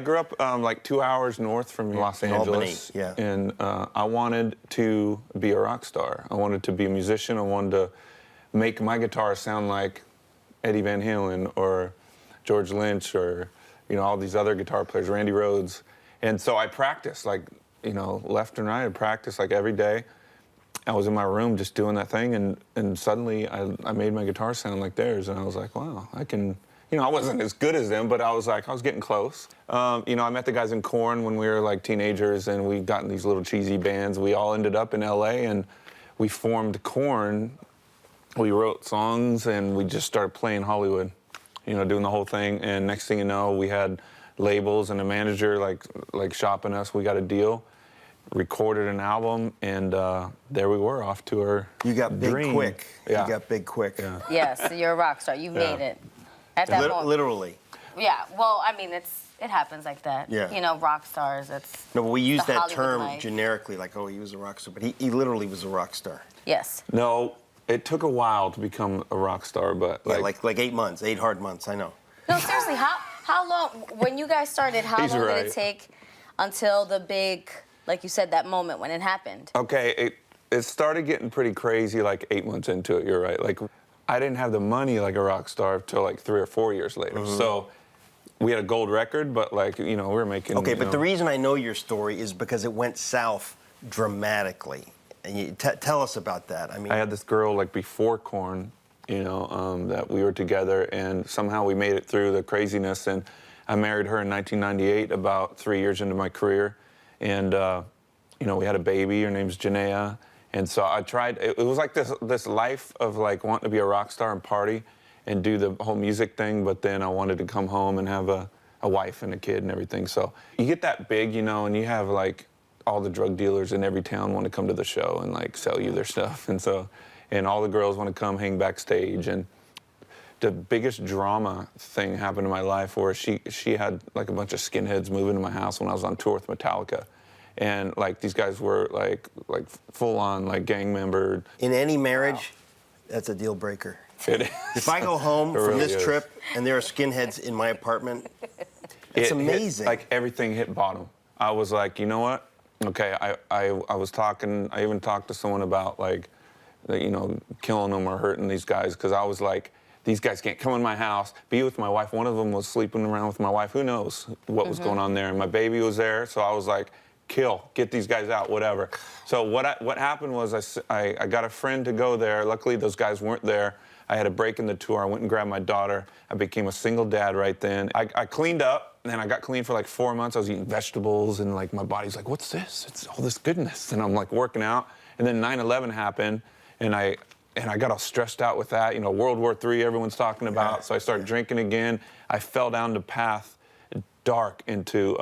I grew up like 2 hours north from Los Angeles, yeah. And I wanted to be a rock star. I wanted to be a musician. I wanted to make my guitar sound like Eddie Van Halen or George Lynch or, you know, all these other guitar players, Randy Rhoads. And so I practiced, like, you know, left and right. I practiced like every day. I was in my room just doing that thing, and suddenly I made my guitar sound like theirs, and I was like, wow, I can. You know, I wasn't as good as them, but I was getting close. You know, I met the guys in Korn when we were like teenagers, and we got in these little cheesy bands. We all ended up in LA, and we formed Korn. We wrote songs, and we just started playing Hollywood, you know, doing the whole thing. And next thing you know, we had labels and a manager like shopping us. We got a deal, recorded an album, and there we were off to our You got big dream. quick. Yeah. You got big quick. Yeah. Yes, you're a rock star. You made it. At that moment. Literally. Yeah, well, I mean, it happens like that. Yeah. You know, rock stars, it's... No, but we use the that Hollywood term life. generically, like, oh, he was a rock star. But he literally was a rock star. Yes. No, it took a while to become a rock star, but Yeah, like 8 months, 8 hard months, I know. No, seriously, how long, when you guys started, how He's long right. did it take until the big, like you said, that moment when it happened? Okay, it started getting pretty crazy like 8 months into it, you're right. Like, I didn't have the money like a rock star until like 3 or 4 years later. Mm-hmm. So we had a gold record, but like, you know, we were making... Okay, you but know, the reason I know your story is because it went south dramatically. And you tell us about that. I mean, I had this girl like before Korn, you know, that we were together, and somehow we made it through the craziness, and I married her in 1998, about 3 years into my career, and you know, we had a baby. Her name's Janaea, and so I tried. It was like this life of like wanting to be a rock star and party and do the whole music thing, but then I wanted to come home and have a wife and a kid and everything. So you get that big, you know, and you have like all the drug dealers in every town want to come to the show and like sell you their stuff, and so, and all the girls want to come hang backstage. And the biggest drama thing happened in my life where she had like a bunch of skinheads move into my house when I was on tour with Metallica, and like these guys were like full on like gang member. in any marriage, that's a deal breaker. It is. If I go home It from really this is. trip and there are skinheads in my apartment, it's It hit- amazing. like everything hit bottom. I was like, you know what? Okay, I was talking. I even talked to someone about like, you know, killing them or hurting these guys, because I was like, these guys can't come in my house, be with my wife. One of them was sleeping around with my wife. Who knows what was going on there? And my baby was there, so I was like, kill, get these guys out, whatever. So what happened was I got a friend to go there. Luckily, those guys weren't there. I had a break in the tour. I went and grabbed my daughter. I became a single dad right then. I cleaned up, and then I got clean for like 4 months. I was eating vegetables, and like my body's like, what's this? It's all this goodness. And I'm like working out. And then 9/11 happened, and I got all stressed out with that. You know, World War III, everyone's talking about. So I started drinking again. I fell down the path, dark into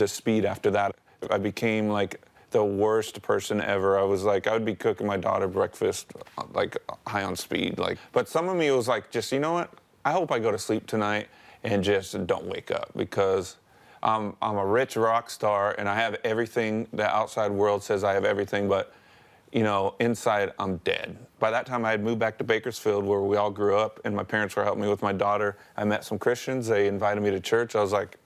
speed after that. I became like the worst person ever. I was like, I would be cooking my daughter breakfast, like high on speed. Like, but some of me was like, just, you know what? I hope I go to sleep tonight and just don't wake up, because I'm a rich rock star and I have everything the outside world says I have everything, but you know, inside I'm dead. By that time I had moved back to Bakersfield, where we all grew up, and my parents were helping me with my daughter. I met some Christians. They invited me to church. I was like,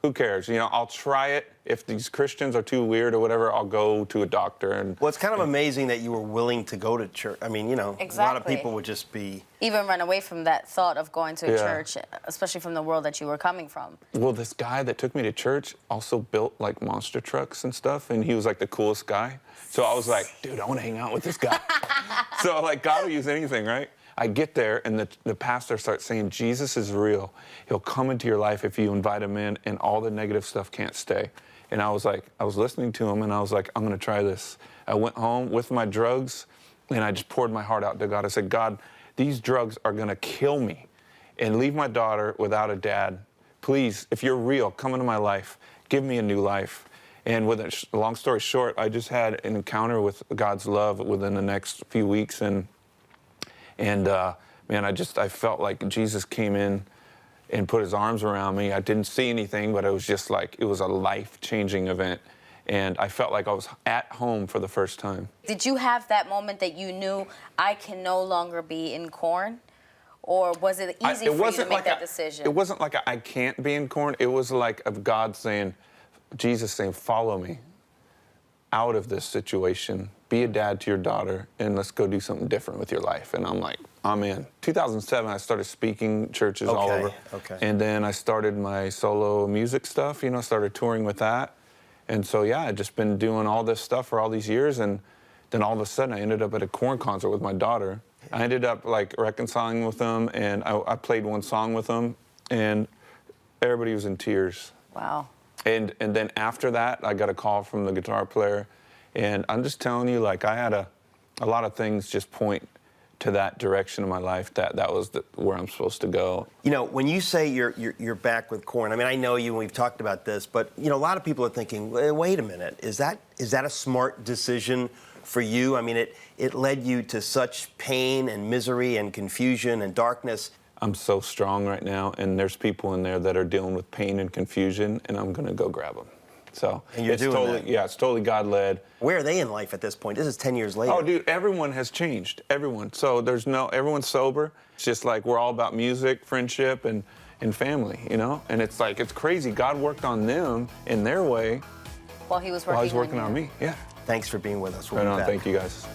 who cares? You know, I'll try it. If these Christians are too weird or whatever, I'll go to a doctor. And well, it's kind of amazing that you were willing to go to church. I mean, you know, a lot of Exactly. people would just be... Even run away from that thought of going to a Yeah. church, especially from the world that you were coming from. well, this guy that took me to church also built like monster trucks and stuff, and he was like the coolest guy. So I was like, dude, I want to hang out with this guy. So like, God will use anything, right? I get there, and the pastor starts saying, Jesus is real. He'll come into your life if you invite him in, and all the negative stuff can't stay. And I was like, I was listening to him, and I was like, I'm going to try this. I went home with my drugs, and I just poured my heart out to God. I said, God, these drugs are going to kill me and leave my daughter without a dad. Please, if you're real, come into my life. Give me a new life. And with a long story short, I just had an encounter with God's love within the next few weeks, and man, I felt like Jesus came in and put his arms around me. I didn't see anything, but it was just like, it was a life-changing event. And I felt like I was at home for the first time. Did you have that moment that you knew I can no longer be in Korn? or was it easy for you to make that decision? It wasn't like I can't be in Korn. It was like of God saying, Jesus saying, follow me out of this situation. Be a dad to your daughter, and let's go do something different with your life. And I'm like, I'm in. 2007, I started speaking churches all over. Okay. And then I started my solo music stuff, started touring with that. And so, yeah, I'd just been doing all this stuff for all these years. And then all of a sudden, I ended up at a Korn concert with my daughter. I ended up, like, reconciling with them, and I played one song with them, and everybody was in tears. Wow. And then after that, I got a call from the guitar player, and I'm just telling you, like, I had a lot of things just point to that direction of my life, that was where I'm supposed to go. When you say you're back with Korn, I mean, I know you and we've talked about this, but a lot of people are thinking, wait a minute, is that a smart decision for you? I mean, it led you to such pain and misery and confusion and darkness. I'm so strong right now, and there's people in there that are dealing with pain and confusion, and I'm gonna go grab them. So and you're doing totally, that. yeah, it's totally God-led. Where are they in life at this point? This is 10 years later. Oh, dude, everyone has changed. Everyone. So everyone's sober. It's just like we're all about music, friendship, and family, And it's like, it's crazy. God worked on them in their way While he was while he's working on on you. me. Yeah. Thanks for being with us. We'll Right be on. back. Thank you, guys.